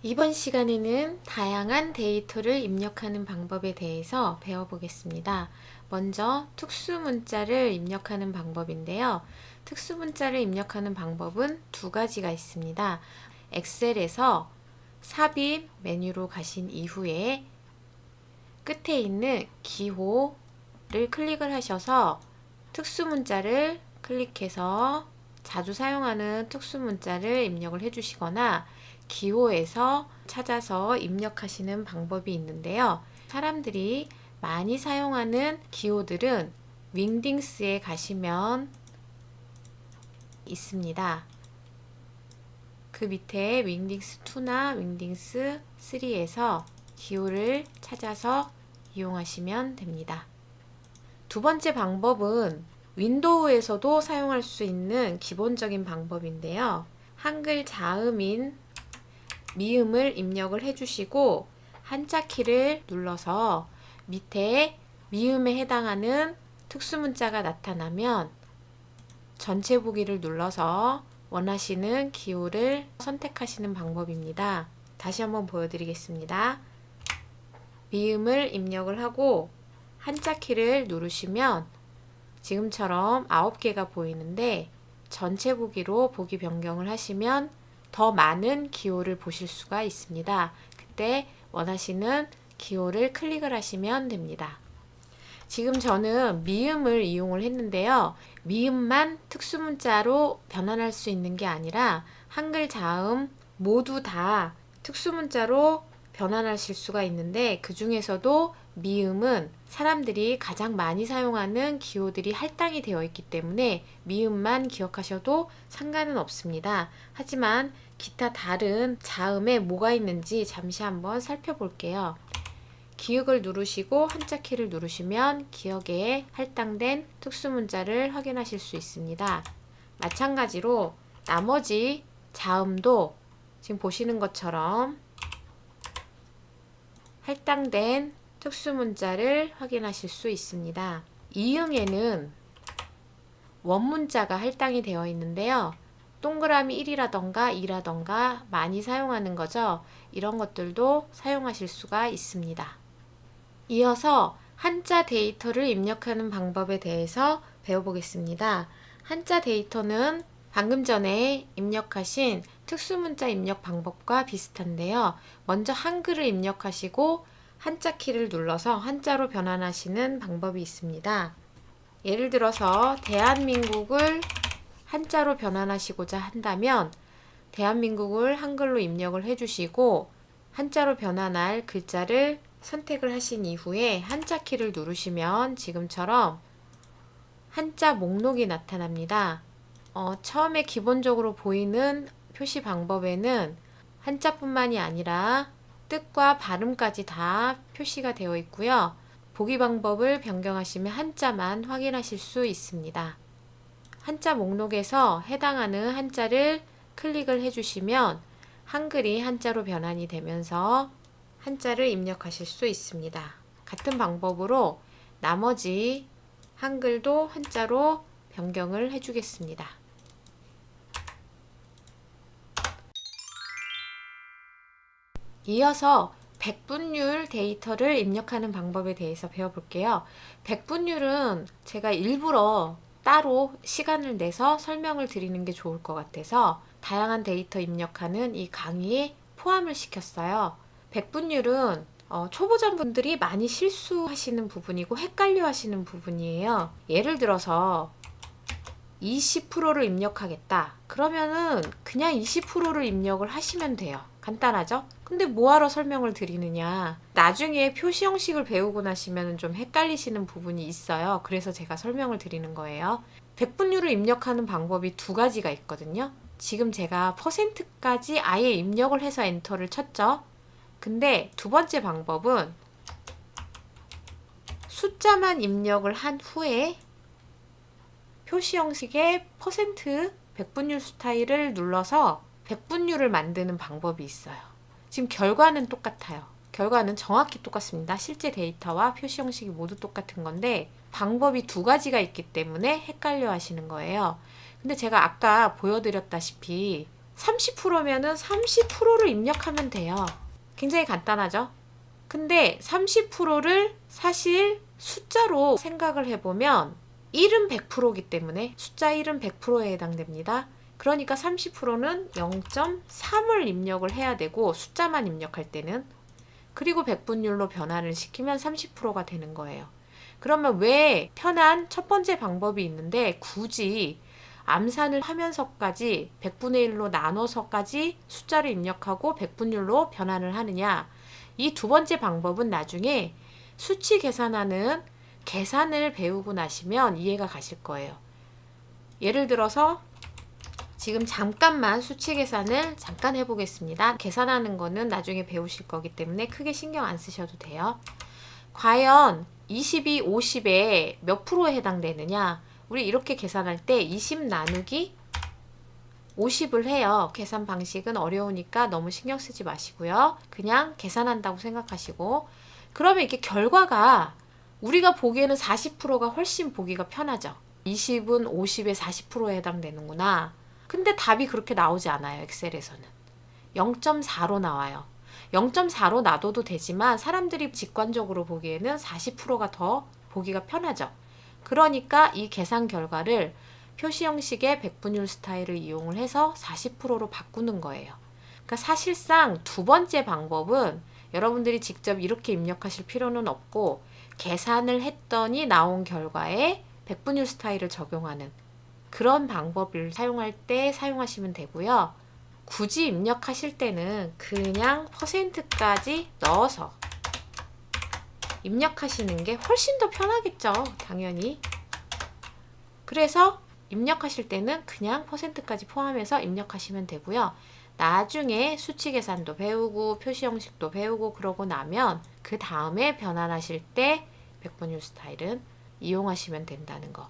이번 시간에는 다양한 데이터를 입력하는 방법에 대해서 배워보겠습니다. 먼저 특수문자를 입력하는 방법인데요. 특수문자를 입력하는 방법은 두 가지가 있습니다. 엑셀에서 삽입 메뉴로 가신 이후에 끝에 있는 기호를 클릭을 하셔서 특수문자를 클릭해서 자주 사용하는 특수문자를 입력을 해주시거나 기호에서 찾아서 입력하시는 방법이 있는데요. 사람들이 많이 사용하는 기호들은 윙딩스에 가시면 있습니다. 그 밑에 윙딩스 2나 윙딩스 3에서 기호를 찾아서 이용하시면 됩니다. 두 번째 방법은 윈도우에서도 사용할 수 있는 기본적인 방법인데요. 한글 자음인 미음을 입력을 해주시고 한자키를 눌러서 밑에 미음에 해당하는 특수문자가 나타나면 전체 보기를 눌러서 원하시는 기호를 선택하시는 방법입니다. 다시 한번 보여드리겠습니다. 미음을 입력을 하고 한자키를 누르시면 지금처럼 9개가 보이는데 전체 보기로 보기 변경을 하시면 더 많은 기호를 보실 수가 있습니다. 그때 원하시는 기호를 클릭을 하시면 됩니다. 지금 저는 미음을 이용을 했는데요. 미음만 특수문자로 변환할 수 있는 게 아니라 한글 자음 모두 다 특수문자로 변환하실 수가 있는데 그 중에서도 미음은 사람들이 가장 많이 사용하는 기호들이 할당이 되어 있기 때문에 미음만 기억하셔도 상관은 없습니다. 하지만 기타 다른 자음에 뭐가 있는지 잠시 한번 살펴볼게요. 기역을 누르시고 한자키를 누르시면 기역에 할당된 특수문자를 확인하실 수 있습니다. 마찬가지로 나머지 자음도 지금 보시는 것처럼 할당된 특수문자를 확인하실 수 있습니다. 이응에는 원문자가 할당이 되어 있는데요. 동그라미 1이라던가 2라던가 많이 사용하는 거죠. 이런 것들도 사용하실 수가 있습니다. 이어서 한자 데이터를 입력하는 방법에 대해서 배워보겠습니다. 한자 데이터는 방금 전에 입력하신 특수문자 입력 방법과 비슷한데요. 먼저 한글을 입력하시고 한자 키를 눌러서 한자로 변환하시는 방법이 있습니다. 예를 들어서 대한민국을 한자로 변환하시고자 한다면 대한민국을 한글로 입력을 해주시고 한자로 변환할 글자를 선택을 하신 이후에 한자 키를 누르시면 지금처럼 한자 목록이 나타납니다. 처음에 기본적으로 보이는 표시 방법에는 한자뿐만이 아니라 뜻과 발음까지 다 표시가 되어 있고요. 보기 방법을 변경하시면 한자만 확인하실 수 있습니다. 한자 목록에서 해당하는 한자를 클릭을 해주시면 한글이 한자로 변환이 되면서 한자를 입력하실 수 있습니다. 같은 방법으로 나머지 한글도 한자로 변경을 해주겠습니다. 이어서 백분율 데이터를 입력하는 방법에 대해서 배워볼게요. 백분율은 제가 일부러 따로 시간을 내서 설명을 드리는 게 좋을 것 같아서 다양한 데이터 입력하는 이 강의에 포함을 시켰어요. 백분율은 초보자분들이 많이 실수하시는 부분이고 헷갈려 하시는 부분이에요. 예를 들어서 20%를 입력하겠다. 그러면은 그냥 20%를 입력을 하시면 돼요. 간단하죠? 근데 뭐하러 설명을 드리느냐. 나중에 표시 형식을 배우고 나시면 좀 헷갈리시는 부분이 있어요. 그래서 제가 설명을 드리는 거예요. 백분율을 입력하는 방법이 두 가지가 있거든요. 지금 제가 퍼센트까지 아예 입력을 해서 엔터를 쳤죠. 근데 두 번째 방법은 숫자만 입력을 한 후에 표시 형식의 퍼센트 백분율 스타일을 눌러서 백분율을 만드는 방법이 있어요. 지금 결과는 똑같아요. 결과는 정확히 똑같습니다. 실제 데이터와 표시 형식이 모두 똑같은 건데 방법이 두 가지가 있기 때문에 헷갈려 하시는 거예요. 근데 제가 아까 보여드렸다시피 30%면은 30%를 입력하면 돼요. 굉장히 간단하죠? 근데 30%를 사실 숫자로 생각을 해보면 1은 100%이기 때문에 숫자 1은 100%에 해당됩니다. 그러니까 30%는 0.3을 입력을 해야 되고 숫자만 입력할 때는, 그리고 백분율로 변환을 시키면 30%가 되는 거예요. 그러면 왜 편한 첫 번째 방법이 있는데 굳이 암산을 하면서까지 100분의 1로 나눠서까지 숫자를 입력하고 백분율로 변환을 하느냐? 이 두 번째 방법은 나중에 수치 계산하는 계산을 배우고 나시면 이해가 가실 거예요. 예를 들어서 지금 잠깐만 수치 계산을 잠깐 해보겠습니다. 계산하는 거는 나중에 배우실 거기 때문에 크게 신경 안 쓰셔도 돼요. 과연 20이 50에 몇 프로에 해당되느냐? 우리 이렇게 계산할 때 20 나누기 50을 해요. 계산 방식은 어려우니까 너무 신경 쓰지 마시고요. 그냥 계산한다고 생각하시고, 그러면 이게 결과가 우리가 보기에는 40%가 훨씬 보기가 편하죠. 20은 50에 40%에 해당되는구나. 근데 답이 그렇게 나오지 않아요. 엑셀에서는 0.4로 나와요. 0.4로 놔둬도 되지만 사람들이 직관적으로 보기에는 40%가 더 보기가 편하죠. 그러니까 이 계산 결과를 표시 형식의 백분율 스타일을 이용을 해서 40%로 바꾸는 거예요. 그러니까 사실상 두 번째 방법은 여러분들이 직접 이렇게 입력하실 필요는 없고, 계산을 했더니 나온 결과에 백분율 스타일을 적용하는 그런 방법을 사용할 때 사용하시면 되고요. 굳이 입력하실 때는 그냥 %까지 넣어서 입력하시는 게 훨씬 더 편하겠죠, 당연히. 그래서 입력하실 때는 그냥 %까지 포함해서 입력하시면 되고요. 나중에 수치 계산도 배우고 표시 형식도 배우고 그러고 나면 그 다음에 변환하실 때 백분율 스타일은 이용하시면 된다는 거.